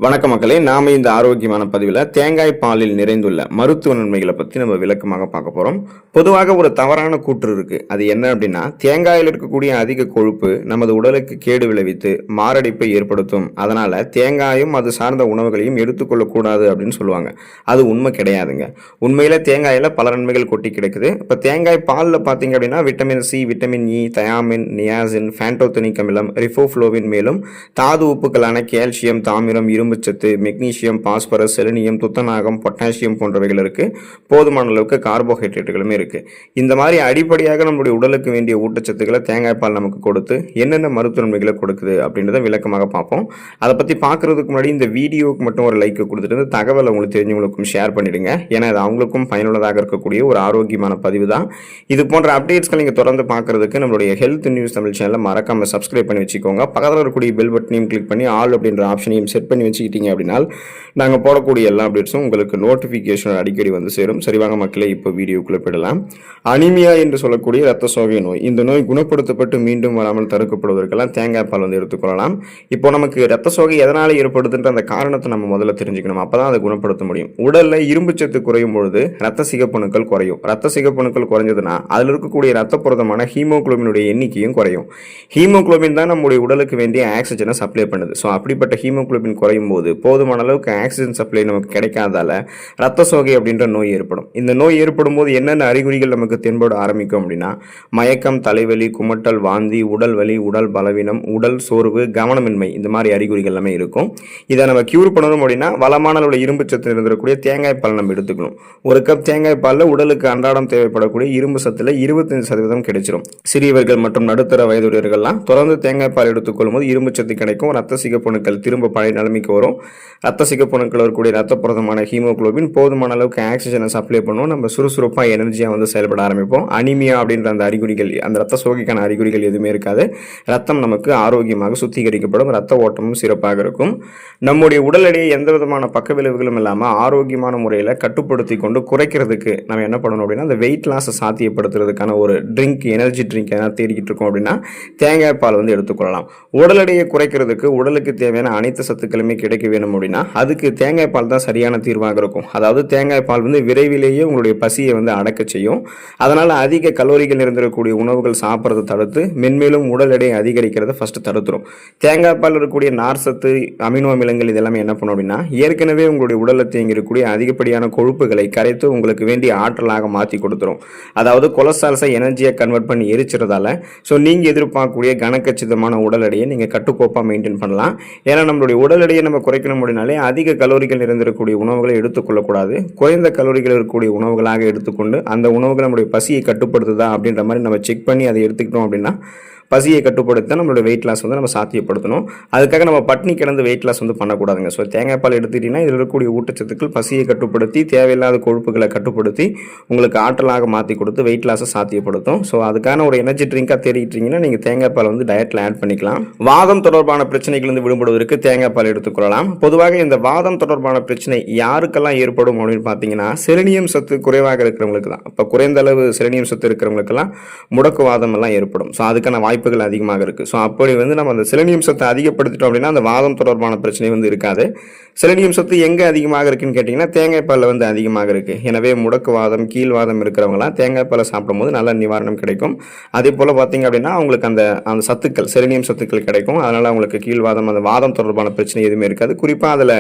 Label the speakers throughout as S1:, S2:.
S1: வணக்க மக்களே, நாம இந்த ஆரோக்கியமான பதிவில் தேங்காய் பாலில் நிறைந்துள்ள மருத்துவ நன்மைகளை பற்றி நம்ம விளக்கமாக பார்க்க போகிறோம். பொதுவாக ஒரு தவறான கூற்று இருக்கு. அது என்ன அப்படின்னா, தேங்காயில் இருக்கக்கூடிய அதிக கொழுப்பு நமது உடலுக்கு கேடு விளைவித்து மாரடைப்பை ஏற்படுத்தும், அதனால தேங்காயும் அது சார்ந்த உணவுகளையும் எடுத்துக்கொள்ளக்கூடாது அப்படின்னு சொல்லுவாங்க. அது உண்மை கிடையாதுங்க. உண்மையில தேங்காயில் பல நன்மைகள் கொட்டி கிடக்குது. இப்போ தேங்காய் பாலில் பார்த்தீங்க அப்படின்னா vitamin C, vitamin E, thiamine, niacin, pantothenic அமிலம், ரிஃபோஃப்ளோவின், மேலும் தாது உப்புக்களான கால்சியம், தாமிரம், இரும்புச்சத்து, மெக்னீசியம், பாஸ்பரஸ், செலினியம், துத்தநாகம், பொட்டாசியம் போன்றவைகள் இருக்கு. போதுமான அளவுக்கு கார்போஹைட்ரேட்டுகளுமே இருக்கு. இந்த மாதிரி அடிப்படையாக நம்முடைய உடலுக்கு வேண்டிய ஊட்டச்சத்துக்களை தேங்காய் பால் நமக்கு கொடுத்து என்னென்ன மருத்துவ நன்மைகளை கொடுக்குது அப்படின்றத விளக்கமாக பார்ப்போம். அதை பற்றி பார்க்கறதுக்கு முன்னாடி இந்த வீடியோவுக்கு மட்டும் ஒரு லைக் கொடுத்துட்டு இந்த தகவலை உங்களுக்கு தெரிஞ்சவங்களுக்கும் ஷேர் பண்ணிடுங்க. ஏன்னா அது அவங்களுக்கும் பயனுள்ளதாக இருக்கக்கூடிய ஒரு ஆரோக்கியமான பதிவு தான். இது போன்ற அப்டேட்ஸ்கள் நீங்கள் தொடர்ந்து பார்க்கறதுக்கு நம்மளுடைய ஹெல்த் நியூஸ் தமிழ் சேனலை மறக்காம சப்ஸ்கிரைப் பண்ணி வச்சுக்கோங்க. பக்கத்தில் இருக்கக்கூடிய பெல் பட்டனையும் கிளிக் பண்ணி ஆல் அப்படின்ற ஆப்ஷனையும் செட் பண்ணி வச்சுக்கிட்டீங்க அப்படின்னா நாங்கள் போடக்கூடிய எல்லா அப்டேட்ஸும் உங்களுக்கு நோட்டிஃபிகேஷன் அடிக்கடி வந்து சேரும். சரிவாங்க மக்களே, இப்போ வீடியோக்குள்ளே போயிடலாம். அனிமியா என்று சொல்லக்கூடிய ரத்த சோகை நோய், இந்த நோய் குணப்படுத்தப்பட்டு மீண்டும் வராமல் தடுக்கப்படுவதற்கெல்லாம் தேங்காய் பால் வந்து எடுத்துக்கொள்ளலாம். இப்போ நமக்கு ரத்த சோகை எதனால் ஏற்படுதுன்ற அந்த காரணத்தை நம்ம முதல்ல தெரிஞ்சுக்கணும். அப்போ தான் அதை குணப்படுத்த முடியும். உடலில் இரும்புச்சத்து குறையும் பொழுது ரத்த சிகப்பணுக்கள் குறையும். ரத்த சிகப்பணுக்கள் குறைஞ்சதுன்னா அதில் இருக்கக்கூடிய ரத்த புரதமான ஹீமோகுளோபினுடைய எண்ணிக்கையும் குறையும். ஹீமோகுளோபின் தான் நம்முடைய உடலுக்கு வேண்டிய ஆக்சிஜனை சப்ளை பண்ணுது. ஸோ அப்படிப்பட்ட ஹீமோகுளோபின் குறையும் போது போதுமான அளவுக்கு ஆக்சிஜன் சப்ளை நமக்கு கிடைக்காதால ரத்த சோகை அப்படின்ற நோய் ஏற்படும். இந்த நோய் ஏற்படும் போது என்னென்ன அறிகுறிகள் நமக்கு தென்பட ஆரம்பிக்கும் அப்படின்னா, மயக்கம், தலைவலி, குமட்டல், வாந்தி, உடல் வலி, உடல் பலவீனம், உடல் சோர்வு, கவனமின்மை, இந்த மாதிரி அறிகுறிகள் எல்லாமே இருக்கும். இதை நம்ம கியூர் பண்ணணும் அப்படின்னா வளமான அளவில் இரும்பு சத்து இருந்திருக்கக்கூடிய தேங்காய் பால் நம்ம எடுத்துக்கணும். ஒரு கப் தேங்காய் பாலில் உடலுக்கு அன்றாடம் தேவைப்படக்கூடிய இரும்பு சத்துல 25% கிடைச்சிடும். சிறியவர்கள் மற்றும் நடுத்தர வயதுடையவர்கள்லாம் தொடர்ந்து தேங்காய் பால் எடுத்துக்கொள்ளும் போது இரும்பு சத்து கிடைக்கும். ரத்த சிகப்பணுக்கள் திரும்ப பழைய நிலைமைக்கு வரும். ரத்த சிகப்பணுக்கள் இருக்கக்கூடிய ரத்த புரதமான ஹீமோகுளோபின் போதுமான அளவுக்கு ஆக்சிஜனை சப்ளை பண்ணுவோம். நம்ம சுறுசுறுப்பாக எனர்ஜியாக வந்து செயல்பட ஆரம்பிப்போம். அனிமியா அப்படின்ற அந்த அறிகுறிகள், அந்த ரத்த சோகைக்கான அறிகுறிகள் எதுவுமே இருக்காது. ரத்தம் நமக்கு ஆரோக்கியமாக சுத்திகரிக்கப்படும். ரத்த ஓட்டமும் சிறப்பாக இருக்கும். நம்முடைய உடல் எடையை எந்த விதமான பக்க விளைவுகளும் இல்லாமல் ஆரோக்கியமான முறையில் கட்டுப்படுத்தி கொண்டு குறைக்கிறதுக்கு நம்ம என்ன பண்ணணும் அப்படின்னா, அந்த வெயிட் லாஸை சாத்தியப்படுத்துறதுக்கான ஒரு ட்ரிங்க், எனர்ஜி ட்ரிங்க் எதாவது தேடிக்கிட்டு இருக்கோம் அப்படின்னா தேங்காய் பால் வந்து எடுத்துக்கொள்ளலாம். உடல் எடையை குறைக்கிறதுக்கு உடலுக்கு தேவையான அனைத்து சத்துக்களுமே கிடைக்க வேணும் அப்படின்னா அதுக்கு தேங்காய் பால் தான் சரியான தீர்வாக இருக்கும். அதாவது தேங்காய் பால் வந்து விரைவிலேயே உங்களுடைய பசியை வந்து அடக்க செய்யும். அதனால அதிக கலோரிகள் இருந்திருக்கக்கூடிய உணவுகள் சாப்பிட்றதை தடுத்து மென்மேலும் உடல் எடையை அதிகரிக்கிறத ஃபர்ஸ்ட் தடுத்துரும். தேங்காய் பால் இருக்கக்கூடிய நார் சத்து, அமினோ அமிலங்கள் இதெல்லாமே என்ன பண்ணும் அப்படின்னா ஏற்கனவே உங்களுடைய உடலில் தேங்கி இருக்கக்கூடிய அதிகப்படியான கொழுப்புகளை கரைத்து உங்களுக்கு வேண்டிய ஆற்றலாக மாற்றி கொடுத்துரும். அதாவது கொலஸ்ட்ரால்ஸை எனர்ஜியாக கன்வெர்ட் பண்ணி எரிச்சிறதால ஸோ நீங்கள் எதிர்பார்க்கக்கூடிய கனக்கச்சிதமான உடல் எடையை நீங்கள் கட்டுக்கோப்பாக மெயின்டைன் பண்ணலாம். ஏன்னா நம்மளுடைய உடல் எடையை நம்ம குறைக்கணும் அப்படின்னாலே அதிக கலோரிகள் நிறைந்திருக்கக்கூடிய உணவுகளை எடுத்துக்கொள்ளக்கூடாது. குறைந்த கலோரிகள் இருக்கக்கூடிய உணவுகளாக எடுத்துக்கொண்டு அந்த உணவுகள் நம்முடைய பசியை கட்டுப்படுத்துதா அப்படின்ற மாதிரி நம்ம செக் பண்ணி அதை எடுத்துக்கிட்டோம் அப்படின்னா பசியை கட்டுப்படுத்த நம்மளோட வெயிட் லாஸ் வந்து நம்ம சாத்தியப்படுத்தணும். அதுக்காக நம்ம பட்னி கிடந்து வெயிட் லாஸ் வந்து பண்ணக்கூடாதுங்க. ஸோ தேங்காய் பால் எடுத்துக்கிட்டிங்கன்னா இதில் இருக்கக்கூடிய ஊட்டச்சத்துக்கள் பசியை கட்டுப்படுத்தி தேவையில்லாத கொழுப்புகளை கட்டுப்படுத்தி உங்களுக்கு ஆற்றலாக மாற்றி கொடுத்து வெயிட் லாஸை சாத்தியப்படுத்தும். ஸோ அதுக்கான ஒரு எனர்ஜி ட்ரிங்காக தேடிக்கிட்டீங்கன்னா நீங்கள் தேங்காய் பால் வந்து டயட்டில் ஆட் பண்ணிக்கலாம். வாதம் தொடர்பான பிரச்சனைகள் வந்து விடுபடுவதற்கு தேங்காய் பால் எடுத்துக்கொள்ளலாம். பொதுவாக இந்த வாதம் தொடர்பான பிரச்சனை யாருக்கெல்லாம் ஏற்படும் அப்படின்னு பார்த்தீங்கன்னா, செலினியம் சத்து குறைவாக இருக்கிறவங்களுக்கு தான். இப்போ குறைந்த அளவு செலினியம் சத்து இருக்கிறவங்களுக்கெல்லாம் முடக்குவாதம் எல்லாம் ஏற்படும். ஸோ அதுக்கான வாய்ப்புகள் அதிகமாக இருக்குது. ஸோ அப்படி வந்து நம்ம அந்த செலினியம் சத்தை அதிகப்படுத்திட்டோம் அப்படின்னா அந்த வாதம் தொடர்பான பிரச்சனை வந்து இருக்காது. செலினியம் சத்து எங்கே அதிகமாக இருக்குன்னு கேட்டிங்கன்னா தேங்காய் பாலில் வந்து அதிகமாக இருக்குது. எனவே முடக்குவாதம், கீழ்வாதம் இருக்கிறவங்களாம் தேங்காய் பாலை சாப்பிடும்போது நல்ல நிவாரணம் கிடைக்கும். அதே போல் பார்த்தீங்க அப்படின்னா அவங்களுக்கு அந்த சத்துக்கள், செலினியம் சத்துக்கள் கிடைக்கும். அதனால் அவங்களுக்கு கீழ்வாதம், அந்த வாதம் தொடர்பான பிரச்சனை எதுவுமே இருக்காது. குறிப்பாக அதில்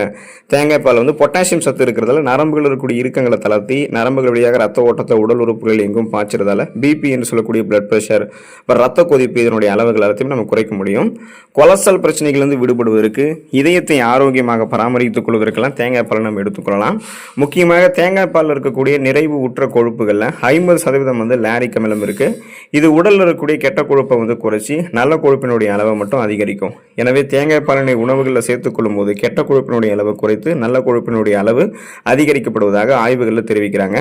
S1: தேங்காய் பால் வந்து பொட்டாசியம் சத்து இருக்கிறதால நரம்புகள் இருக்கக்கூடிய இறுக்கங்களை தளர்த்தி நரம்புகள் வழியாக ரத்த ஓட்டத்தை உடல் உறுப்புகள் எங்கும் பாய்ச்சறதால பிபி என்று சொல்லக்கூடிய பிளட் ப்ரெஷர், ரத்த கொதிப்பு இதனுடைய அளவுகள் எல்லாத்தையும் நம்ம குறைக்க முடியும். கொலஸ்ட்ரால் பிரச்சனைகள் வந்து விடுபடுவதற்கு, இதயத்தை ஆரோக்கியமாக பராமரித்துக் கொள்வதற்கெல்லாம் தேங்காய் பால் நம்ம எடுத்துக்கொள்ளலாம். முக்கியமாக தேங்காய் பாலில் இருக்கக்கூடிய நிறைவு உற்ற கொழுப்புகளில் 50% வந்து லாரிக் அமிலம் இருக்கு. இது உடலில் இருக்கக்கூடிய கெட்ட கொழுப்பை வந்து குறைச்சி நல்ல கொழுப்பினுடைய அளவை மட்டும் அதிகரிக்கும். எனவே தேங்காய் பாலினை உணவுகளில் சேர்த்துக்கொள்ளும் போது கெட்ட கொழுப்பினுடைய அளவை குறைத்து நல்ல கொழுப்பினுடைய அளவு அதிகரிக்கப்படுவதாக ஆய்வுகளில் தெரிவிக்கிறாங்க.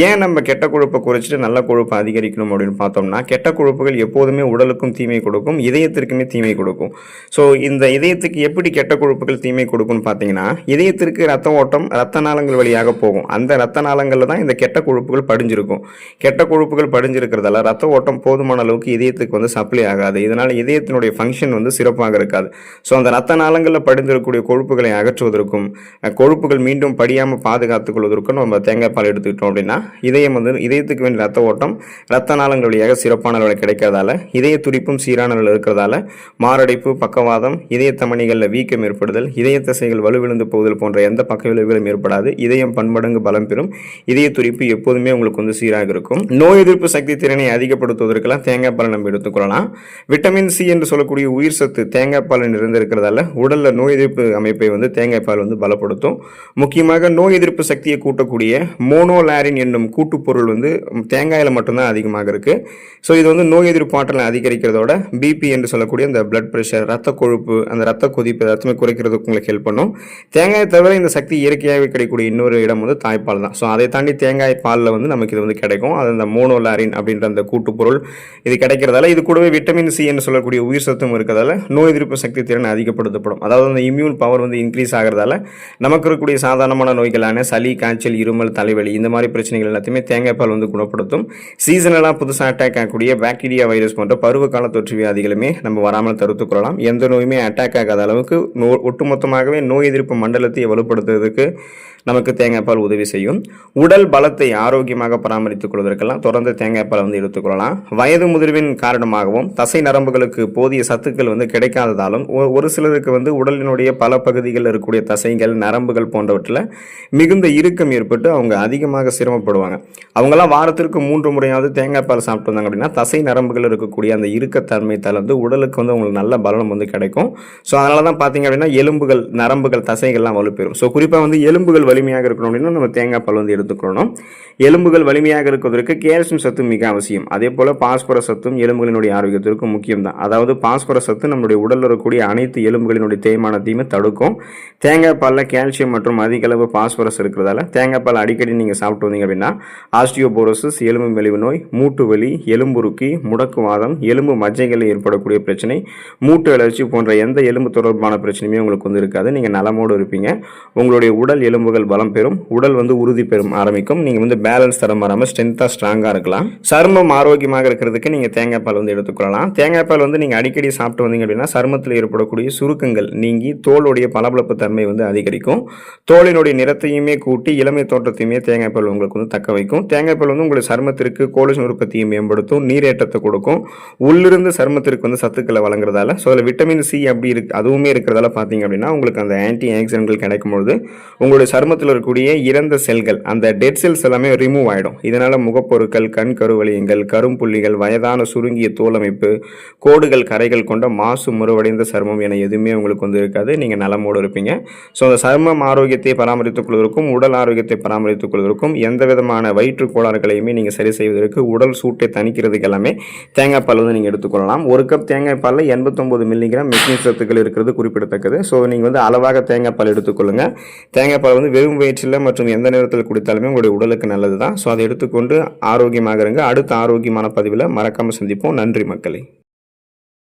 S1: ஏன் நம்ம கெட்ட கொழுப்பை குறைச்சிட்டு நல்ல கொழுப்பை அதிகரிக்கணும் அப்படின்னு பார்த்தோம்னா, கெட்ட கொழுப்புகள் எப்போதுமே உடலுக்கும் உடலுக்கும் தீமை கொடுக்கும், இதயத்திற்குமே தீமை கொடுக்கும். ஸோ இந்த இதயத்துக்கு எப்படி கெட்ட கொழுப்புகள் தீமை கொடுக்கும்னு பார்த்தீங்கன்னா, இதயத்திற்கு ரத்த ஓட்டம் ரத்த நாளங்கள் வழியாக போகும். அந்த ரத்த நாளங்களில் தான் இந்த கெட்ட கொழுப்புகள் படிஞ்சிருக்கும். கெட்ட கொழுப்புகள் படிஞ்சிருக்கிறதால ரத்த ஓட்டம் போதுமான அளவுக்கு இதயத்துக்கு வந்து சப்ளை ஆகாது. இதனால் இதயத்தினுடைய ஃபங்க்ஷன் வந்து சிறப்பாக இருக்காது. ஸோ அந்த ரத்த நாளங்களில் படிந்திருக்கக்கூடிய கொழுப்புகளை அகற்றுவதற்கும் கொழுப்புகள் மீண்டும் படியாமல் பாதுகாத்துக் கொள்வதற்கும் நம்ம தேங்காய் பால் எடுத்துக்கிட்டோம் அப்படின்னா இதயத்துக்கு வேண்டிய ரத்த ஓட்டம் ரத்த நாளங்கள் வழியாக சிறப்பான அளவில் கிடைக்கிறதால இதய துடிப்பும் சீரான அளவில் இருக்கிறதால மாரடைப்பு, பக்கவாதம், இதய தமனிகளில் வீக்கம் ஏற்படுதல், இதய தசைகள் வலுவிழந்து போதல் போன்ற எந்த பக்க விளைவுகளும் ஏற்படாது. இதயம் பன்மடங்கு பலம் பெறும். இதய துடிப்பு எப்போதுமே உங்களுக்கு வந்து சீராக இருக்கும். நோய் எதிர்ப்பு சக்தி திறனை அதிகப்படுத்துவதற்கெல்லாம் தேங்காய் பால் நம்ம எடுத்துக்கொள்ளலாம். விட்டமின் சி என்று சொல்லக்கூடிய உயிர் சத்து தேங்காய் பால் நிறைந்திருக்கிறதால உடல்ல நோய் எதிர்ப்பு அமைப்பை வந்து தேங்காய் பால் வந்து பலப்படுத்தும். முக்கியமாக நோய் எதிர்ப்பு சக்தியை கூட்டக்கூடிய மோனோலாரின் என்னும் கூட்டுப்பொருள் வந்து தேங்காயில மட்டும்தான் அதிகமாக இருக்கு. ஸோ இது வந்து நோய் எதிர்ப்பு ஆற்றலை அதிகரிக்கிறதோட பிபி என்று சொல்லக்கூடிய அந்த பிளட் பிரஷர், ரத்த கொழுப்பு, அந்த ரத்த கொதிப்பு எல்லாத்தையுமே குறைக்கிறதுக்கு உங்களுக்கு ஹெல்ப் பண்ணும். தேங்காயை தவிர இந்த சக்தி இயற்கையாகவே கிடைக்கக்கூடிய இன்னொரு இடம் வந்து தாய்ப்பால் தான். ஸோ அதை தாண்டி தேங்காய் பாலில் வந்து நமக்கு இது வந்து கிடைக்கும். அது அந்த மோனோலாரின் அப்படின்ற அந்த கூட்டுப்பொருள் இது கிடைக்கிறதால இது கூடவே விட்டமின் சி என்று சொல்லக்கூடிய உயிர் சத்தும் இருக்கிறதால நோய் எதிர்ப்பு சக்தி திறன் அதிகப்படுத்தப்படும். அதாவது அந்த இம்யூன் பவர் வந்து இன்க்ரீஸ் ஆகிறதால நமக்கு இருக்கக்கூடிய சாதாரணமான நோய்களான சளி, காய்ச்சல், இருமல், தலைவலி இந்த மாதிரி பிரச்சனைகள் எல்லாத்தையுமே தேங்காய் பால் வந்து குணப்படுத்தும். சீசனலாக புதுசாக அட்டாக் ஆகக்கூடிய பாக்டீரியா, வைரஸ் போன்ற பருவகால தொற்று வியாதிகளுமே நம்ம வராமல் தடுத்துக் கொள்ளலாம். எந்த நோயுமே அட்டாக் ஆகாத அளவுக்கு ஒட்டுமொத்தமாகவே நோய் எதிர்ப்பு மண்டலத்தை வலுப்படுத்துவதற்கு நமக்கு தேங்காய் பால் உதவி செய்யும். உடல் பலத்தை ஆரோக்கியமாக பராமரித்துக் கொள்வதற்கெல்லாம் தொடர்ந்து தேங்காய் பால் வந்து எடுத்துக்கொள்ளலாம். வயது முதிர்வின் காரணமாகவும் தசை நரம்புகளுக்கு போதிய சத்துக்கள் வந்து கிடைக்காததாலும் ஒரு சிலருக்கு வந்து உடலினுடைய பல பகுதிகளில் இருக்கக்கூடிய தசைகள், நரம்புகள் போன்றவற்றில் மிகுந்த இறுக்கம் ஏற்பட்டு அவங்க அதிகமாக சிரமப்படுவாங்க. அவங்களாம் வாரத்திற்கு 3 முறையாவது தேங்காய் பால் சாப்பிட்டு வந்தாங்க அப்படின்னா தசை நரம்புகள் இருக்கக்கூடிய அந்த இறுக்கத்தன்மை தளர்ந்து உடலுக்கு வந்து அவங்களுக்கு நல்ல பலம் வந்து கிடைக்கும். ஸோ அதனால தான் பார்த்தீங்க அப்படின்னா எலும்புகள், நரம்புகள், தசைகள்லாம் வலுப்பெறும். ஸோ குறிப்பாக வந்து எலும்புகள் வலிமையாக இருக்கணும் அப்படின்னா நம்ம தேங்காய் பால் வந்து எடுத்துக்கணும். எலும்புகள் வலிமையாக இருப்பதற்கு கால்சியம் சத்து மிக அவசியம். அதே போல பாஸ்பரஸ் சத்தும் எலும்புகளினுடைய ஆரோக்கியத்திற்கு முக்கியம் தான். அதாவது பாஸ்பரஸ் சத்து நம்மளுடைய உடலில் இருக்கக்கூடிய அனைத்து எலும்புகளினுடைய தேய்மானத்தையுமே தடுக்கும். தேங்காய் பாலில் கால்சியம் மற்றும் அதிக அளவு பாஸ்பரஸ் இருக்கிறதால தேங்காய் பால் அடிக்கடி நீங்கள் சாப்பிட்டு வந்தீங்க அப்படின்னா ஆஸ்டியோபோரோசிஸ், எலும்பு மெலிவு நோய், மூட்டு வலி, எலும்புருக்கி, முடக்குவாதம், எலும்பு மஜ்ஜைகளில் ஏற்படக்கூடிய பிரச்சனை, மூட்டு அழற்சி போன்ற எந்த எலும்பு தொடர்பான பிரச்சனையுமே உங்களுக்கு வந்து இருக்காது. நீங்கள் நலமோடு இருப்பீங்க. உங்களுடைய உடல் எலும்புகள் பலம் பெறும். உடல் வந்து உறுதி பெறும் ஆரம்பிக்கும். நீங்கள் வந்து பேலன்ஸ் தர மாறாமல் ஸ்ட்ரென்த்தாக ஸ்ட்ராங்காக இருக்கலாம். சருமம் ஆரோக்கியமாக இருக்கிறதுக்கு நீங்கள் தேங்காய் பால் வந்து எடுத்துக்கொள்ளலாம். தேங்காய் பால் வந்து நீங்கள் அடிக்கடி சாப்பிட்டு வந்தீங்க அப்படின்னா சருமத்தில் ஏற்படக்கூடிய சுருக்கங்கள் நீங்கி தோலுடைய பளபளப்பு தன்மை வந்து அதிகரிக்கும். தோலினுடைய நிறத்தையுமே கூட்டி இளமை தோற்றத்தையுமே தேங்காய் பால் உங்களுக்கு வந்து தக்க வைக்கும். தேங்காய் பால் வந்து உங்களுடைய சருமத்திற்கு கோலஜன் உற்பத்தியை மேம்படுத்தும், நீரேற்றத்தை கொடுக்கும். உள்ளிருந்து சருமத்திற்கு வந்து சத்துக்களை வழங்குறதால ஸோ அதில் விட்டமின் சி அப்படி அதுவுமே இருக்கிறதால பார்த்தீங்க அப்படின்னா உங்களுக்கு அந்த ஆன்டி ஆக்சிடென்ட்கள் கிடைக்கும் பொழுது உங்களுடைய சருமத்தில் இருக்கக்கூடிய இறந்த செல்கள், அந்த டெட் செல்ஸ் எல்லாமே ரிமூவ் ஆகிடும். இதனால் முகப்பொருட்கள், கண் கருவலியங்கள், கரும்புள்ளிகள், வயதான சுருங்கிய தோலமைப்பு, கோடுகள், கரைகள் கொண்ட மாசு முறிவடைந்த சருமம் என எதுவுமே உங்களுக்கு வந்து இருக்காது. நீங்கள் நலமோடு இருப்பீங்க. ஸோ அந்த சருமம் ஆரோக்கியத்தை பராமரித்துக் கொள்வதற்கும் உடல் ஆரோக்கியத்தை பராமரித்துக் கொள்வதற்கும் எந்த விதமான வயிற்று கோளாறுகளையுமே நீங்கள் சரி செய்வதற்கு உடல் சூட்டை தணிக்கிறதுக்கு எல்லாமே தேங்காய் பால் வந்து நீங்கள் எடுத்துக்கொள்ளலாம். 1 கப் தேங்காய் பாலில் 89 மில்லிகிராம் மெக்னீசியம் சத்துக்கள் இருக்கிறது குறிப்பிடத்தக்கது. ஸோ நீங்கள் வந்து அளவாக தேங்காய் பால் எடுத்துக்கொள்ளுங்க. தேங்காய் பால் வந்து வெறும் வயிற்றில் மற்றும் எந்த நேரத்தில் குடித்தாலுமே உங்களுடைய உடலுக்கு நல்லது தான். ஸோ அதை எடுத்துக்கொண்டு ஆரோக்கியமாக இருங்க. அடுத்த ஆரோக்கியமான பதிவில் மறக்காமல் சந்திப்போம். நன்றி மக்களே.